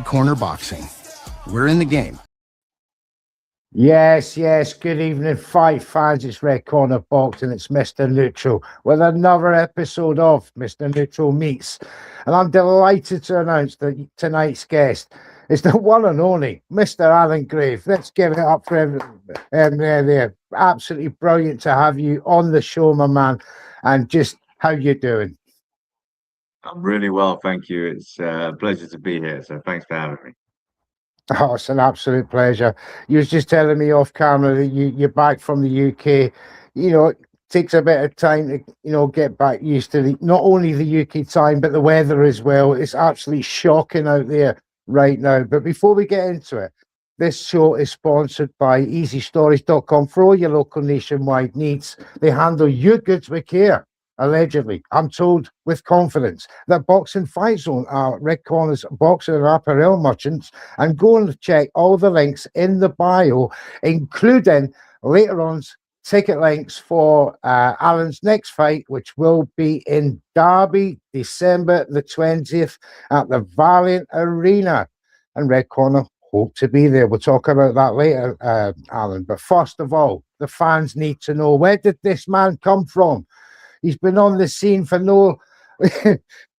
Corner Boxing. We're in the game. Yes, yes. Good evening, fight fans. It's Red Corner Boxing. It's Mr. Neutral with another episode of Mr. Neutral Meets. And I'm delighted to announce that tonight's guest is the one and only Mr. Alan Grave. Let's give it up for everyone. There. Absolutely brilliant to have you on the show, my man. And just how you doing? I'm really well, thank you. It's a pleasure to be here. So thanks for having me. Oh, it's an absolute pleasure. You was just telling me off camera that you're back from the UK. It takes a bit of time to, get back used to not only the UK time, but the weather as well. It's absolutely shocking out there right now. But before we get into it, this show is sponsored by EasyStories.com for all your local nationwide needs. They handle your goods with care. Allegedly, I'm told with confidence that Boxing Fight Zone are Red Corner's boxing and apparel merchants, and go and check all the links in the bio, including later on ticket links for Alan's next fight, which will be in Derby, December the 20th at the Valiant Arena. And Red Corner hope to be there. We'll talk about that later, Alan. But first of all, the fans need to know, where did this man come from? He's been on the scene for no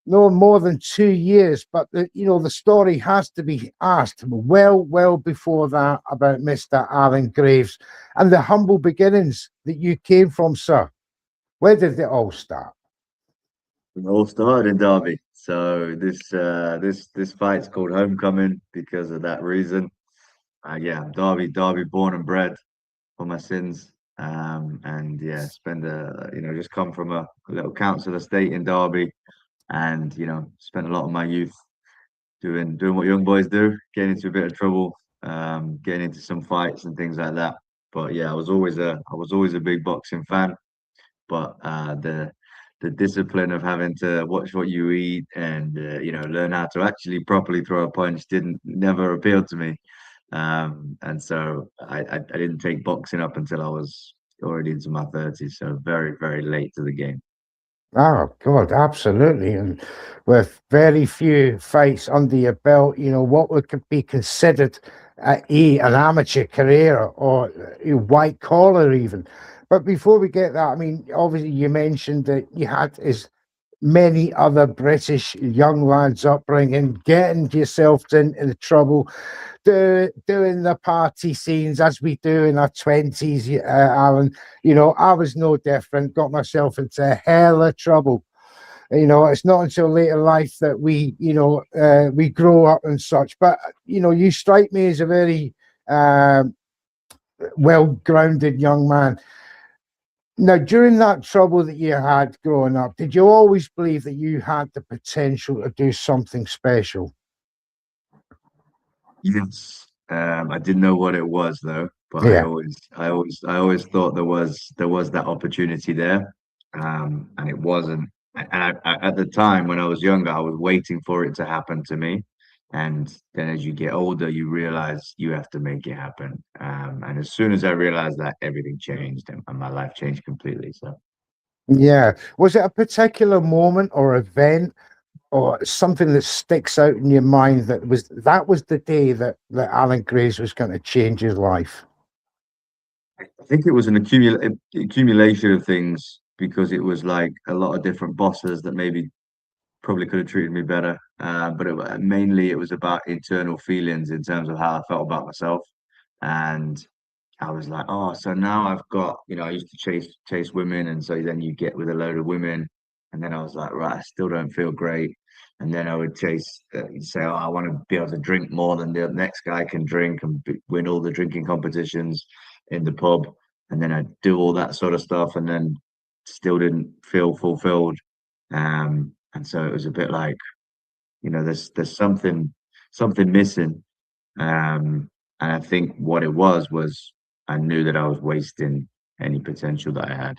more than 2 years, but the story has to be asked well before that about Mr. Alan Graves and the humble beginnings that you came from, sir. Where did it all start? It all started in Derby. So this fight's called Homecoming because of that reason. I'm Derby born and bred for my sins. And yeah, just come from a little council estate in Derby, and spent a lot of my youth doing what young boys do, getting into a bit of trouble, getting into some fights and things like that. But yeah, I was always a big boxing fan, but the discipline of having to watch what you eat and learn how to actually properly throw a punch didn't never appealed to me. And so I didn't take boxing up until I was already into my 30s, so very, very late to the game. Oh, God, absolutely. And with very few fights under your belt, what could be considered an amateur career or white collar even. But before we get that, I mean, obviously you mentioned that you had as many other British young lads upbringing, getting yourself into trouble, doing the party scenes as we do in our 20s, Alan. I was no different, got myself into a hell of trouble. It's not until later life that we grow up and such. But, you strike me as a very well-grounded young man. Now, during that trouble that you had growing up, did you always believe that you had the potential to do something special? Yes, I didn't know what it was though, but Yeah. I always thought there was that opportunity there, and it wasn't. And at the time when I was younger, I was waiting for it to happen to me, and then as you get older, you realize you have to make it happen. And as soon as I realized that, everything changed, and my life changed completely. So. Yeah. Was it a particular moment or event or something that sticks out in your mind that was the day that Alan Graves was going to change his life? I think it was an accumulation of things because it was like a lot of different bosses that maybe probably could have treated me better. But mainly it was about internal feelings in terms of how I felt about myself. And I was like, oh, so now I've got, I used to chase women, and so then you get with a load of women, and then I was like, right, I still don't feel great. And then I would say, oh, I want to be able to drink more than the next guy can drink and win all the drinking competitions in the pub. And then I'd do all that sort of stuff, and then still didn't feel fulfilled. And so it was a bit like, there's something missing. And I think what it was I knew that I was wasting any potential that I had.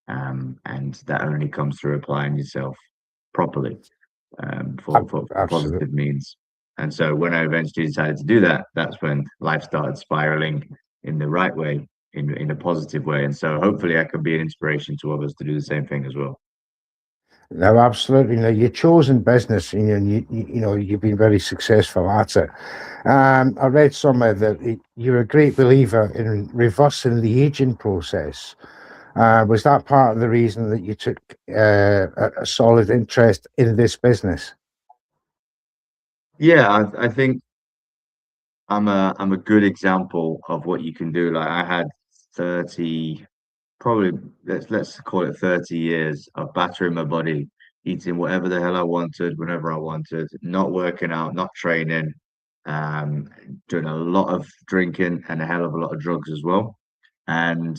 And that only comes through applying yourself properly, for Absolutely. positive means. And so when I eventually decided to do that, that's when life started spiraling in the right way, in a positive way. And so hopefully I can be an inspiration to others to do the same thing as well. No, absolutely. No, your chosen business, and you've been very successful at it. I read somewhere that you're a great believer in reversing the aging process. Was that part of the reason that you took a solid interest in this business? Yeah, I think I'm a good example of what you can do. Like I had 30, probably let's call it 30 years of battering my body, eating whatever the hell I wanted, whenever I wanted, not working out, not training, um, doing a lot of drinking and a hell of a lot of drugs as well. And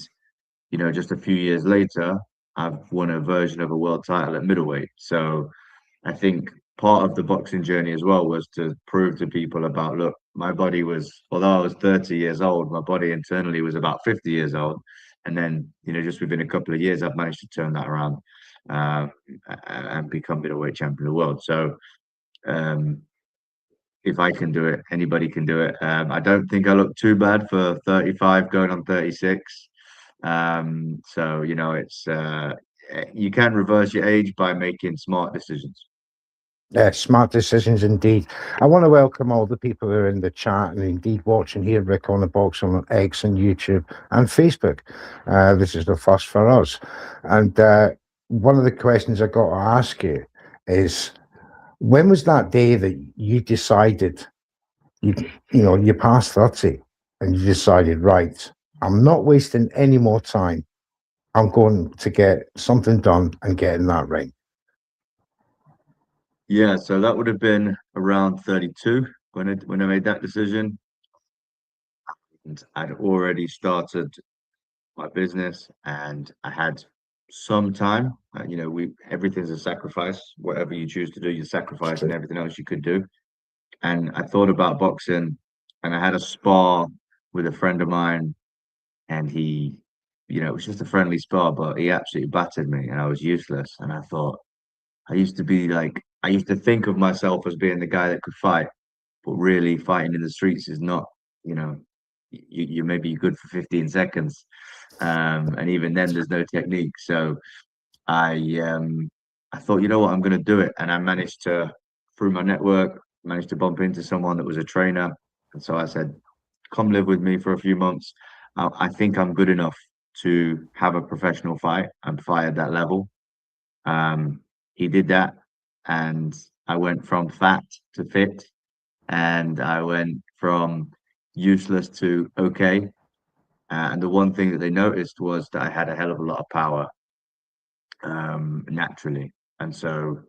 just a few years later, I've won a version of a world title at middleweight. So I think part of the boxing journey as well was to prove to people about, look, my body was, although I was 30 years old, my body internally was about 50 years old. And then, just within a couple of years, I've managed to turn that around um, and become middleweight champion of the world. So um, if I can do it, anybody can do it. I don't think I look too bad for 35 going on 36. So, you can reverse your age by making smart decisions. Smart decisions indeed. I want to welcome all the people who are in the chat and indeed watching here, Rick on the Box on X and YouTube and Facebook. This is the first for us. And one of the questions I got to ask you is, when was that day that you decided you you passed 30 and you decided, right, I'm not wasting any more time. I'm going to get something done and get in that ring. Yeah, so that would have been around 32 when I made that decision. And I'd already started my business and I had some time. We everything's a sacrifice. Whatever you choose to do, you sacrifice and everything else you could do. And I thought about boxing and I had a spar with a friend of mine and it was just a friendly spar, but he absolutely battered me and I was useless. And I thought, I used to think of myself as being the guy that could fight, but really fighting in the streets is not, you know, you maybe good for 15 seconds. And even then there's no technique. So I thought, you know what, I'm gonna do it. And I managed to, through my network, managed to bump into someone that was a trainer. And so I said, come live with me for a few months. I think I'm good enough to have a professional fight and fight at that level. He did that, and I went from fat to fit, and I went from useless to okay. And the one thing that they noticed was that I had a hell of a lot of power naturally, and so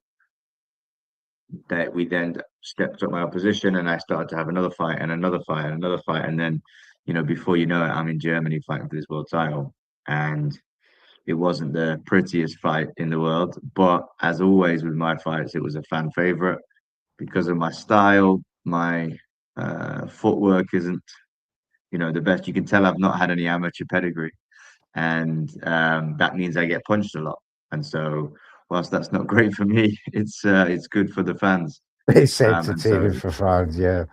that we then stepped up my opposition, and I started to have another fight and another fight and another fight, and then before you know it, I'm in Germany fighting for this world title, and it wasn't the prettiest fight in the world, but as always with my fights, it was a fan favorite because of my style. My footwork isn't, the best. You can tell I've not had any amateur pedigree, and that means I get punched a lot. And so, whilst that's not great for me, it's good for the fans. It's And so, entertaining for fans, yeah.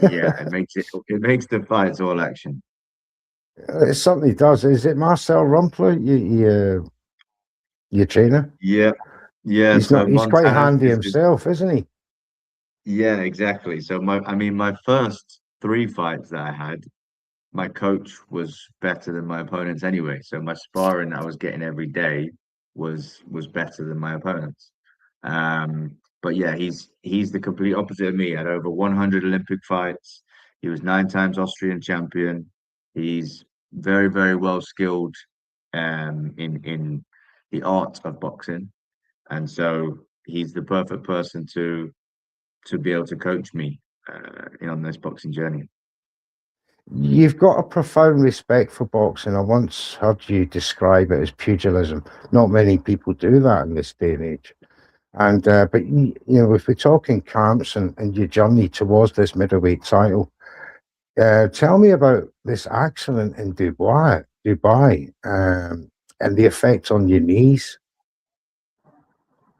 yeah, it makes the fights all action. It certainly does. Is it Marcel Rumpler, your trainer? Yeah, yeah. He's So not. He's quite Montana handy is just himself, isn't he? yeah, exactly. So my first three fights that I had, my coach was better than my opponents anyway. So my sparring I was getting every day was better than my opponents. But yeah, he's the complete opposite of me. He had over 100 Olympic fights. He was 9 times Austrian champion. He's very, very well skilled in the art of boxing. And so he's the perfect person to be able to coach me on this boxing journey. You've got a profound respect for boxing. I once heard you describe it as pugilism. Not many people do that in this day and age. And but if we're talking camps and your journey towards this middleweight title, tell me about this accident in Dubai, and the effect on your knees.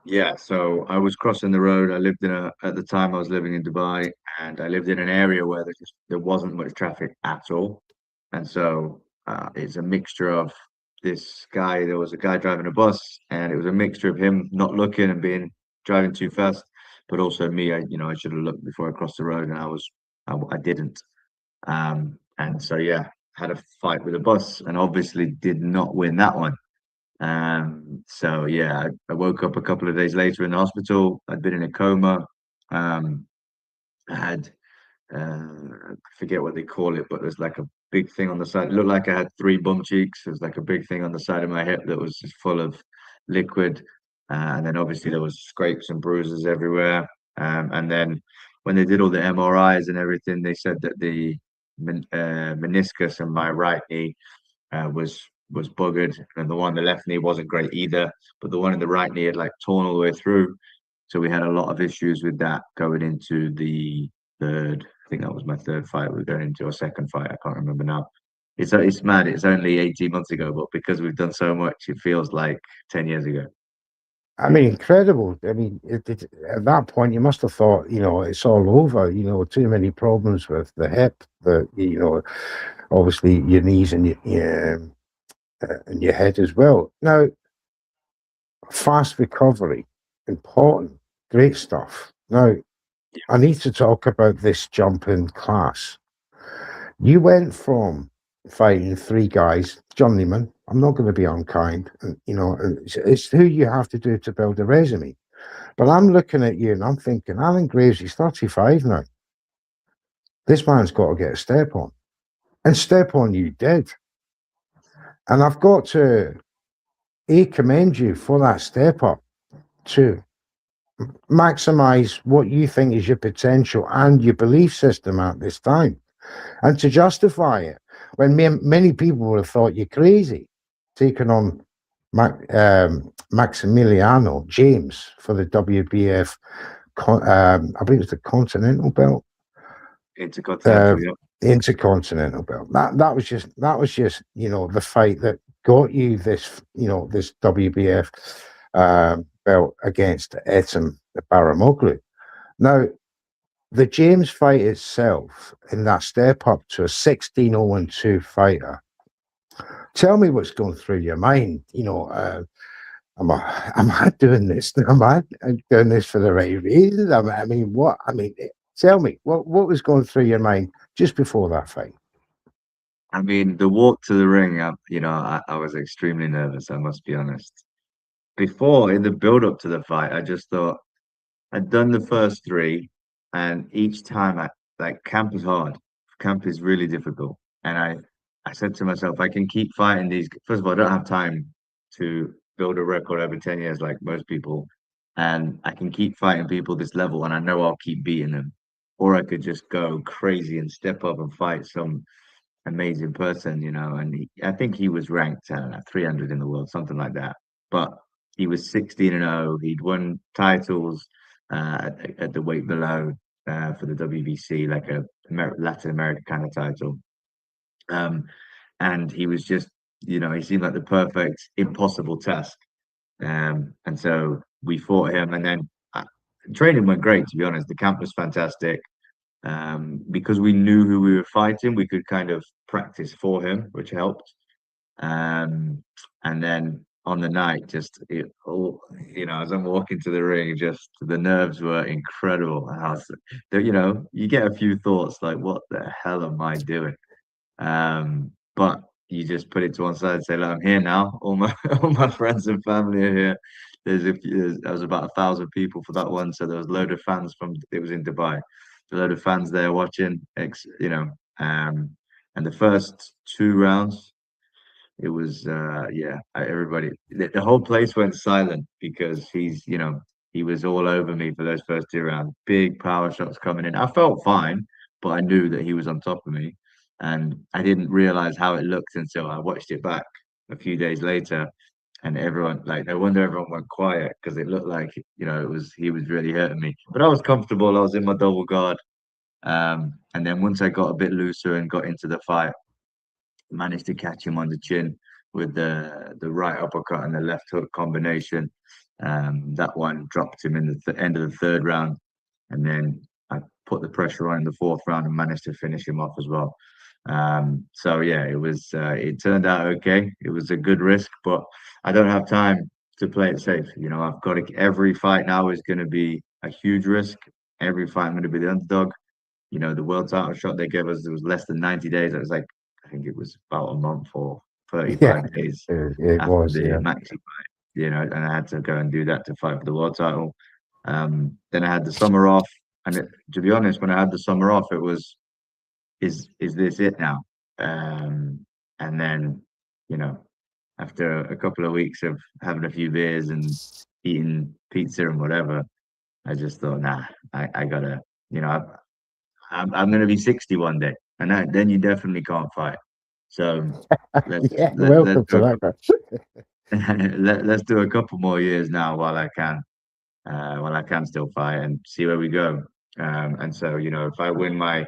Yeah, so I was crossing the road. At the time I was living in Dubai, and I lived in an area where there wasn't much traffic at all. And so it's a mixture of this guy. There was a guy driving a bus, and it was a mixture of him not looking and being driving too fast, but also me. I should have looked before I crossed the road, and I didn't. And so yeah, had a fight with a bus, and obviously did not win that one. So yeah, I woke up a couple of days later in the hospital. I'd been in a coma. I had I forget what they call it, but there's like a big thing on the side. It looked like I had three bum cheeks. There's like a big thing on the side of my hip that was just full of liquid. And then obviously there was scrapes and bruises everywhere. And then when they did all the MRIs and everything, they said that the meniscus in my right knee was buggered, and the one in the left knee wasn't great either. But the one in the right knee had like torn all the way through. So we had a lot of issues with that going into the third. I think that was my third fight. We're going into a second fight. I can't remember now. It's mad. It's only 18 months ago, but because we've done so much, it feels like 10 years ago. I mean, incredible. I mean, at that point, you must have thought, it's all over. Too many problems with the hip. Obviously your knees and your head as well. Now, fast recovery, important, great stuff. Now, I need to talk about this jump in class. You went from fighting three guys, journeyman. I'm not going to be unkind, and it's who you have to do to build a resume. But I'm looking at you and I'm thinking, Alan Graves, he's 35 now. This man's got to get a step on, and step on you did. And I've got to commend you for that step up to maximize what you think is your potential and your belief system at this time, and to justify it when many people would have thought you're crazy taking on Maximiliano James for the WBF. I believe it's the Continental Belt. Intercontinental, yeah. Intercontinental Belt. That was just the fight that got you this this WBF belt against Etim Baramoglu. Now, the James fight itself, in that step up to a 16-0-2 fighter, tell me what's going through your mind. Am I doing this? Am I doing this for the right reasons? I mean, what? I mean, tell me what was going through your mind just before that fight. I mean, the walk to the ring, I was extremely nervous, I must be honest. Before, in the build up to the fight, I just thought I'd done the first three, and each time camp is hard. Camp is really difficult. And I said to myself, I can keep fighting these. First of all, I don't have time to build a record over 10 years like most people. And I can keep fighting people this level, and I know I'll keep beating them. Or I could just go crazy and step up and fight some amazing person, and I think he was ranked, I don't know, 300 in the world, something like that. But he was 16-0. He'd won titles at the weight below for the WBC, like a Latin American kind of title. And he was just, he seemed like the perfect, impossible task. And so we fought him, and then training went great, to be honest. The camp was fantastic. Because we knew who we were fighting, we could kind of practice for him, which helped. And then on the night, as I'm walking to the ring, just the nerves were incredible. You get a few thoughts like, what the hell am I doing? But you just put it to one side and say, look, I'm here now. All my friends and family are here. There was about 1,000 people for that one, so there was a load of fans it was in Dubai. A load of fans there watching, and the first two rounds, it was everybody, the whole place went silent because he was all over me for those first two rounds. Big power shots coming in. I felt fine, but I knew that he was on top of me, and I didn't realize how it looked until I watched it back a few days later. And everyone, no wonder everyone went quiet, because it looked like, he was really hurting me. But I was comfortable. I was in my double guard. And then once I got a bit looser and got into the fight, managed to catch him on the chin with the right uppercut and the left hook combination. That one dropped him in the end of the third round. And then I put the pressure on in the fourth round and managed to finish him off as well. So yeah, it turned out okay. It was a good risk, but I don't have time to play it safe. I've got to, every fight now is going to be a huge risk. Every fight I'm going to be the underdog. The world title shot they gave us, it was less than 90 days. It was like, I think it was about a month or Yeah, 35 days it after was. the Yeah. Maxi fight, and I had to go and do that to fight for the world title. Then I had the summer off, and to be honest, when I had the summer off, it was, is this it now? And then, you know, after a couple of weeks of having a few beers and eating pizza and whatever, I just thought, nah, I gotta, you know, I'm gonna be 60 one day, and then you definitely can't fight. So Yeah, let's welcome to do that, guy. let's do a couple more years now while I can still fight and see where we go. And so, if I win my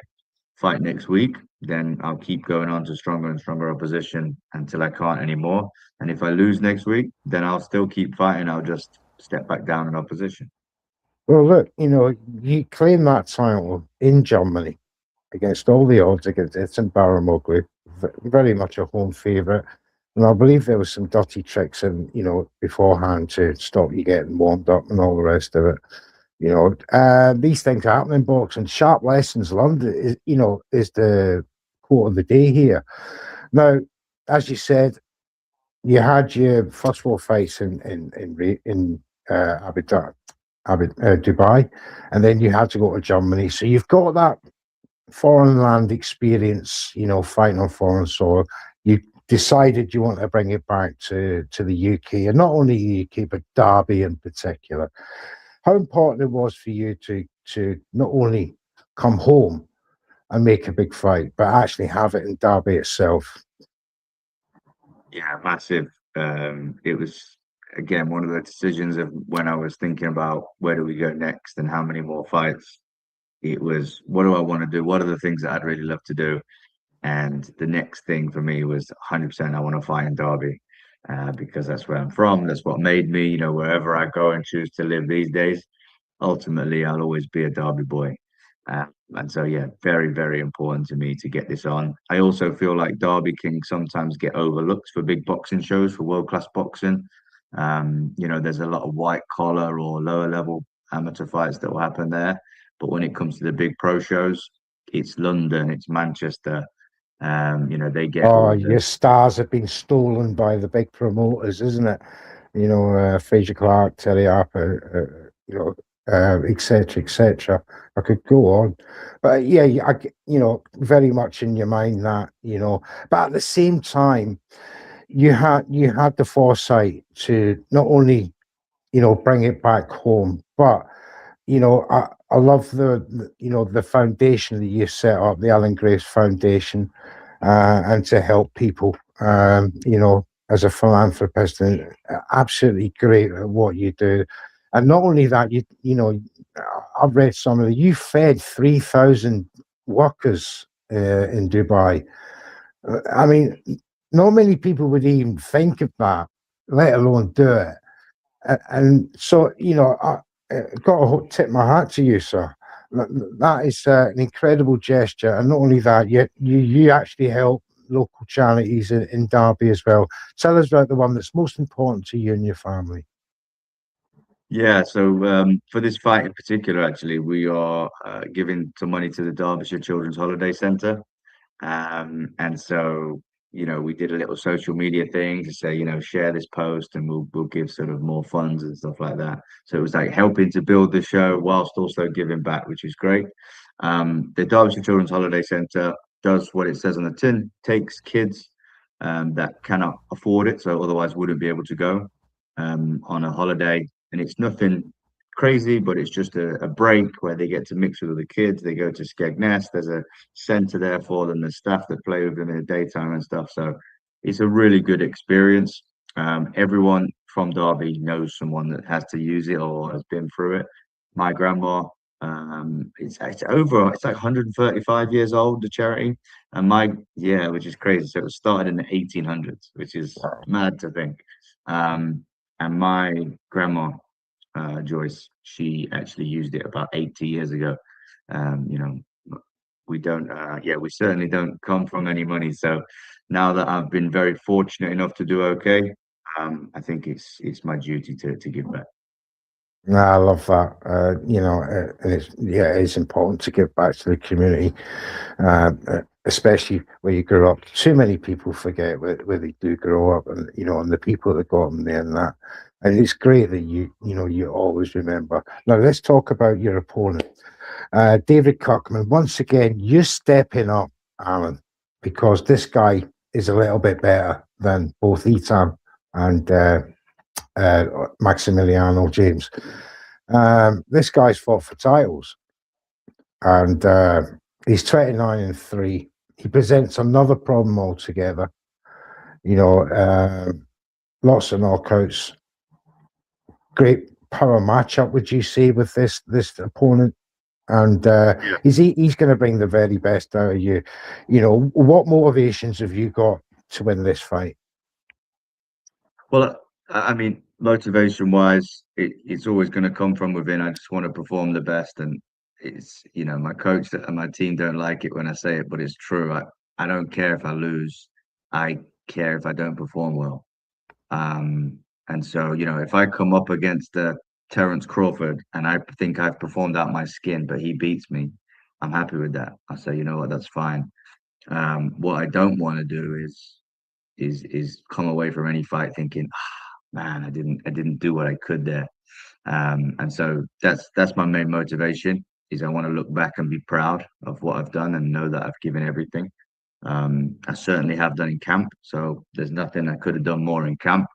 fight next week, then I'll keep going on to stronger and stronger opposition until I can't anymore. And if I lose next week, then I'll still keep fighting. I'll just step back down in opposition. Well, look, you claim that title in Germany against all the odds against Ethan Baramoglu, very much a home favourite. And I believe there was some dirty tricks in, beforehand to stop you getting warmed up and all the rest of it. These things happen in boxing. Sharp lessons learned is the quote of the day here. Now, as you said, you had your first four fights in Dubai, and then you had to go to Germany. So you've got that foreign land experience, fighting on foreign soil. You decided you want to bring it back to the UK, and not only the UK, but Derby in particular. How important it was for you to not only come home and make a big fight, but actually have it in Derby itself. Yeah, massive. It was again one of the decisions of when I was thinking about where do we go next and how many more fights. It was, what do I want to do? What are the things that I'd really love to do? And the next thing for me was 100% I want to fight in Derby, because that's where I'm from. That's what made me, wherever I go and choose to live these days, ultimately I'll always be a Derby boy. And so, yeah, very, very important to me to get this on. I also feel like Derby can sometimes get overlooked for big boxing shows, for world-class boxing. There's a lot of white collar or lower level amateur fights that will happen there. But when it comes to the big pro shows, it's London, it's Manchester. They get Oh, all your the, stars have been stolen by the big promoters, isn't it? Fraser Clark, Terry Harper, et cetera, et cetera. I could go on, but yeah, very much in your mind that, but at the same time, you had the foresight to not only, bring it back home, but I love the foundation that you set up, the Alan Grace Foundation, and to help people. As a philanthropist, and absolutely great at what you do. And not only that, I've read some of it. You fed 3,000 workers in Dubai. I mean, not many people would even think of that, let alone do it. And so, got to tip my hat to you, sir. That is an incredible gesture, and not only that, you actually help local charities in Derby as well. Tell us about the one that's most important to you and your family. yeah. So for this fight in particular, actually, we are giving some money to the Derbyshire Children's Holiday Centre. And so, we did a little social media thing to say, share this post and we'll give sort of more funds and stuff like that. So it was like helping to build the show whilst also giving back, which is great. The Derbyshire Children's Holiday Centre does what it says on the tin, takes kids that cannot afford it, so otherwise wouldn't be able to go on a holiday. And it's nothing crazy, but it's just a break where they get to mix with other kids. They go to Skegness. There's a centre there for them. There's staff that play with them in the daytime and stuff. So it's a really good experience. Everyone from Derby knows someone that has to use it or has been through it. My grandma, it's like 135 years old, the charity, and which is crazy. So it was started in the 1800s, which is mad to think. And my grandma, Joyce, she actually used it about 80 years ago. we don't. We certainly don't come from any money. So now that I've been very fortunate enough to do okay, I think it's my duty to give back. No, I love that. And it's important to give back to the community, especially where you grow up. Too many people forget where they do grow up, and and the people that got them there and that. And it's great that you always remember. Now let's talk about your opponent, David Kerkmann. Once again, you're stepping up, Alan, because this guy is a little bit better than both Etam and Maximiliano James. This guy's fought for titles, and he's 29-3. He presents another problem altogether. Lots of knockouts. Great power matchup, would you say, with this opponent? And he's going to bring the very best out of you. What motivations have you got to win this fight? Well, I mean, motivation-wise, it's always going to come from within. I just want to perform the best, and it's my coach and my team don't like it when I say it, but it's true. I don't care if I lose. I care if I don't perform well. And so if I come up against Terence Crawford and I think I've performed out my skin, but he beats me, I'm happy with that. I say, you know what, that's fine. What I don't want to do is come away from any fight thinking, man, I didn't do what I could there. And so that's my main motivation, is I want to look back and be proud of what I've done and know that I've given everything. I certainly have done in camp, so there's nothing I could have done more in camp.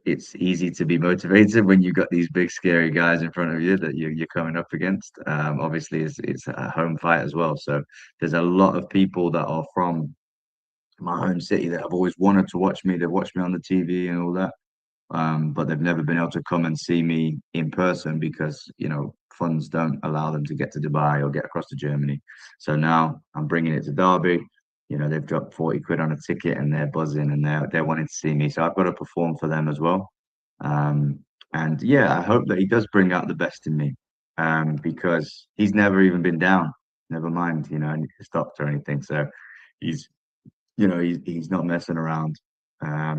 It's easy to be motivated when you've got these big scary guys in front of you that you're coming up against. Obviously it's a home fight as well, so there's a lot of people that are from my home city that have always wanted to watch me. They've watched me on the TV and all that, but they've never been able to come and see me in person because funds don't allow them to get to Dubai or get across to Germany. So now I'm bringing it to Derby. They've dropped 40 quid on a ticket and they're buzzing and they're wanting to see me. So I've got to perform for them as well. And yeah, I hope that he does bring out the best in me, because he's never even been down. Never mind, stopped or anything. So he's not messing around.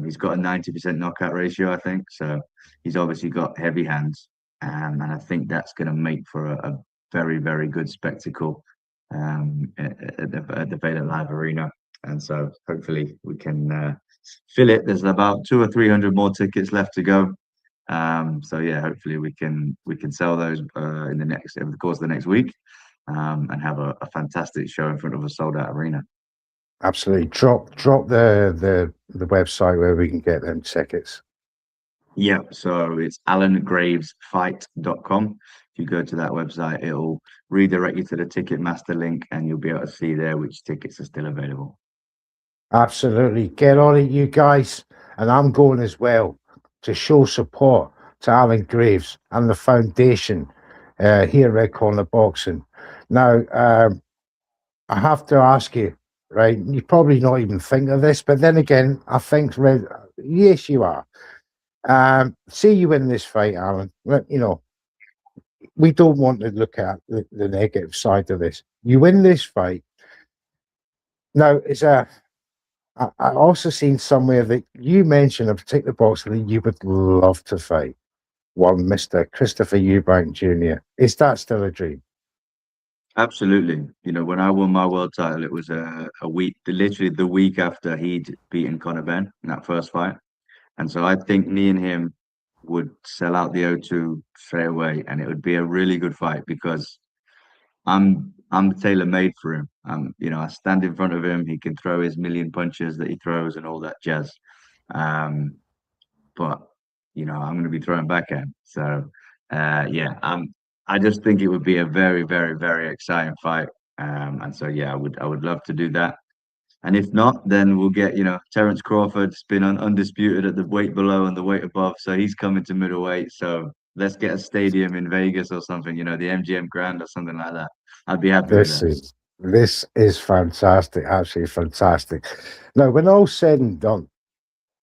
He's got a 90% knockout ratio, I think. So he's obviously got heavy hands. And I think that's going to make for a very, very good spectacle at the Valent Live Arena. And so hopefully we can fill it. There's about 200 or 300 more tickets left to go. So yeah, hopefully we can sell those over the course of the next week, and have a fantastic show in front of a sold out arena. Absolutely. Drop the website where we can get them tickets. Yeah, so it's alangravesfight.com. If you go to that website, it'll redirect you to the Ticketmaster link and you'll be able to see there which tickets are still available. Absolutely. Get on it, you guys. And I'm going as well to show support to Alan Graves and the foundation here at Red Corner Boxing. Now, I have to ask you, right? You probably not even think of this, but then again, I think, yes, you are. See you win this fight, Alan. We don't want to look at the negative side of this. You win this fight. Now, I also seen somewhere that you mentioned a particular boxer that you would love to fight, one Mr. Christopher Eubank Jr. Is that still a dream? Absolutely. When I won my world title, it was a week, literally the week after he'd beaten Conor Benn in that first fight. And so I think me and him would sell out the O2 straight away, and it would be a really good fight because I'm tailor made for him. I stand in front of him. He can throw his million punches that he throws and all that jazz. But I'm going to be throwing back at him. So yeah, I just think it would be a very, very, very exciting fight. And so yeah, I would love to do that. And if not, then we'll get, Terence Crawford's been undisputed at the weight below and the weight above. So he's coming to middleweight. So let's get a stadium in Vegas or something, the MGM Grand or something like that. I'd be happy with that. This is fantastic, absolutely fantastic. Now, when all's said and done,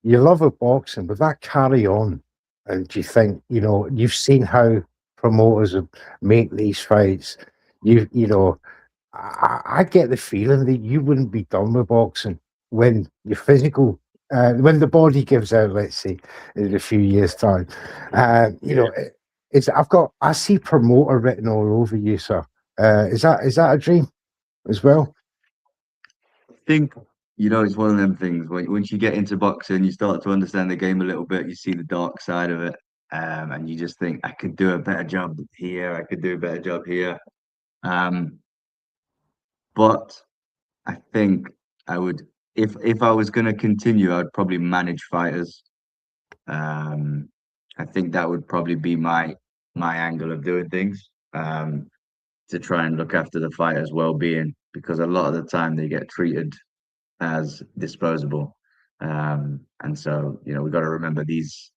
you love a boxing, but that carry on. And do you think, you've seen how promoters make these fights. You know, I get the feeling that you wouldn't be done with boxing when your physical, when the body gives out, let's say, in a few years' time. You know, I see promoter written all over you, sir. Is that a dream as well? I think, it's one of them things. Once you get into boxing, you start to understand the game a little bit. You see the dark side of it, and you just think, I could do a better job here. I could do a better job here. Um, but I think I would, if I was going to continue, I'd probably manage fighters. Um, I think that would probably be my angle of doing things. To try and look after the fighter's well-being, because a lot of the time they get treated as disposable. And so, we've got to remember these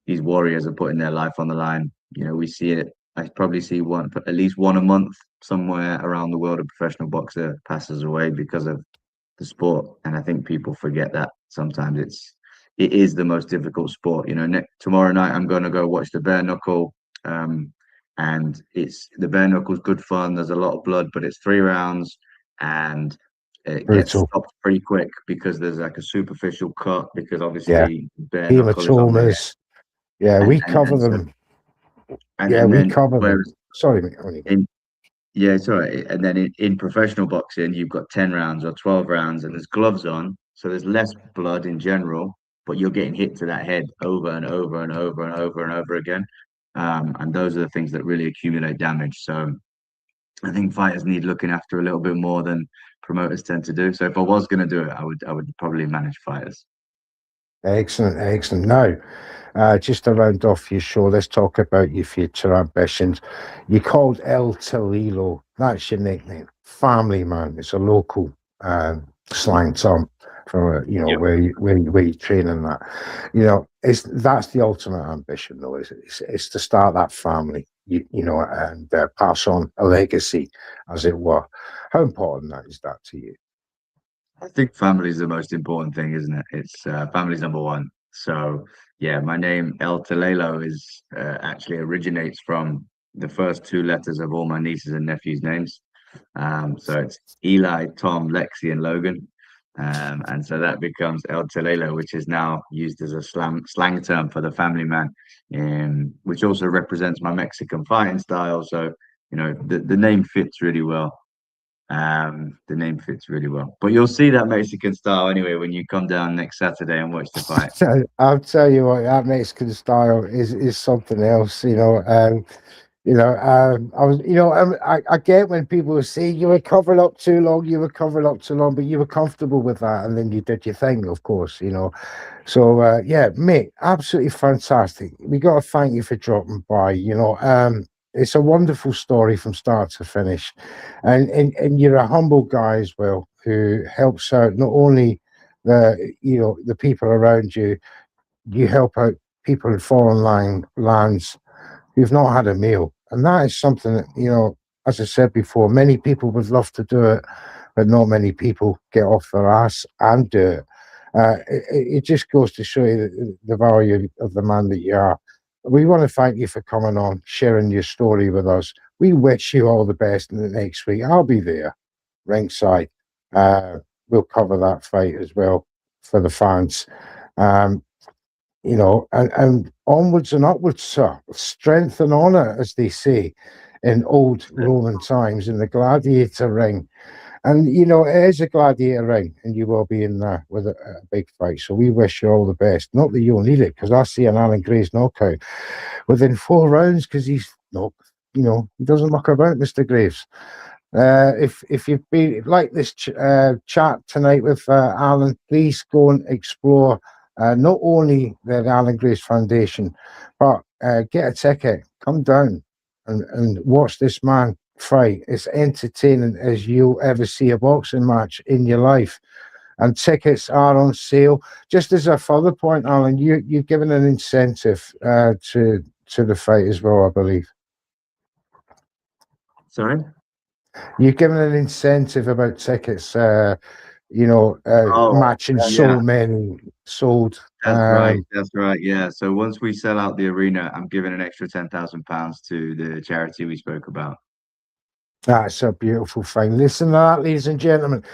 warriors are putting their life on the line. We see it. I probably see at least one a month somewhere around the world. A professional boxer passes away because of the sport, and I think people forget that sometimes. It is the most difficult sport. Tomorrow night I'm going to go watch the bare knuckle, and it's the bare knuckle's good fun. There's a lot of blood, but it's 3 rounds, and it gets Brutal. stopped pretty quick because there's like a superficial cut, because Yeah. obviously bare knuckle is on the head, Hematomas. Yeah, and we cover so them. Yeah, and we then cover them. whereas Sorry, mate. On you go. in yeah, it's all right. And then in professional boxing, you've got 10 rounds or 12 rounds, and there's gloves on. So there's less blood in general, but you're getting hit to that head over and over and over and over and over again. And those are the things that really accumulate damage. So I think fighters need looking after a little bit more than promoters tend to do. So if I was going to do it, I would probably manage fighters. Excellent, excellent. Now, just to round off your show, let's talk about your future ambitions. You called El Tolilo. That's your nickname. Family man. It's a local slang term for Yep. where you train and that. That's the ultimate ambition, though. It's to start that family. And pass on a legacy, as it were. How important that is that to you? I think family is the most important thing, isn't it? It's family's number one. So yeah, my name El Talelo is actually originates from the first two letters of all my nieces and nephews' names. So it's Eli, Tom, Lexi, and Logan. And so that becomes El Talelo, which is now used as a slang term for the family man, which also represents my Mexican fighting style. So the name fits really well. The name fits really well. But you'll see that Mexican style anyway when you come down next Saturday and watch the fight. So I'll tell you what, that Mexican style is something else. I was, I get when people say you were covered up too long, but you were comfortable with that, and then you did your thing, of course. So yeah, mate, absolutely fantastic. We got to thank you for dropping by. It's a wonderful story from start to finish, and you're a humble guy as well who helps out not only the people around you. You help out people in lands who've not had a meal. And that is something that, as I said before, many people would love to do it, but not many people get off their ass and do it. It just goes to show you the value of the man that you are. We want to thank you for coming on, sharing your story with us. We wish you all the best in the next week. I'll be there, ringside. Uh, we'll cover that fight as well for the fans. Um, and onwards and upwards, sir. Strength and honor, as they say in old Roman times in the gladiator ring. And, it is a gladiator ring, and you will be in there with a big fight. So we wish you all the best. Not that you'll need it, because I see an Alan Gray's knockout within 4 rounds, because he's not, he doesn't muck about, Mr. Graves. If you've been like this chat tonight with Alan, please go and explore not only the Alan Grace Foundation, but get a ticket, come down and watch this man fight. It's entertaining as you'll ever see a boxing match in your life. And tickets are on sale. Just as a further point, Alan, you've given an incentive to the fight as well, I believe. Sorry? You've given an incentive about tickets, Oh, matching so yeah, many sold. that's right. That's right. Yeah. So once we sell out the arena, I'm giving an extra £10,000 to the charity we spoke about. That's a beautiful thing. Listen to that, ladies and gentlemen.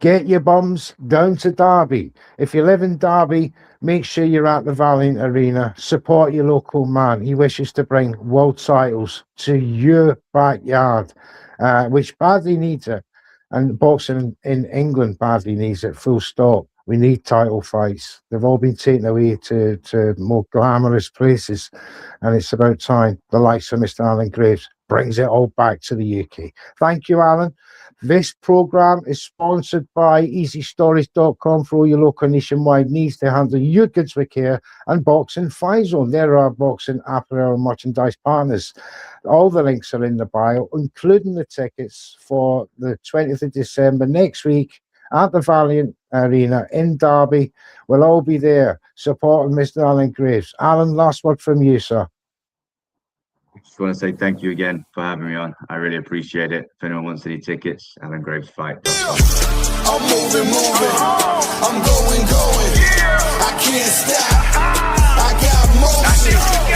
Get your bums down to Derby. If you live in Derby, make sure you're at the Valiant Arena. Support your local man. He wishes to bring world titles to your backyard, which badly needs it. And boxing in England badly needs it, full stop. We need title fights. They've all been taken away to more glamorous places. And it's about time the likes of Mr. Alan Graves brings it all back to the UK. Thank you, Alan. This program is sponsored by EasyStories.com for all your local nationwide needs to handle your goods with care, and Boxing Fight Zone. There are boxing apparel and merchandise partners. All the links are in the bio, including the tickets for the 20th of December next week at the Valiant Arena in Derby. We'll all be there supporting Mr. Alan Graves. Alan, last word from you, sir. Just want to say thank you again for having me on. I really appreciate it. If anyone wants any tickets, Alan Graves Fight. I'm moving. I'm going. I can't stop. I got motion.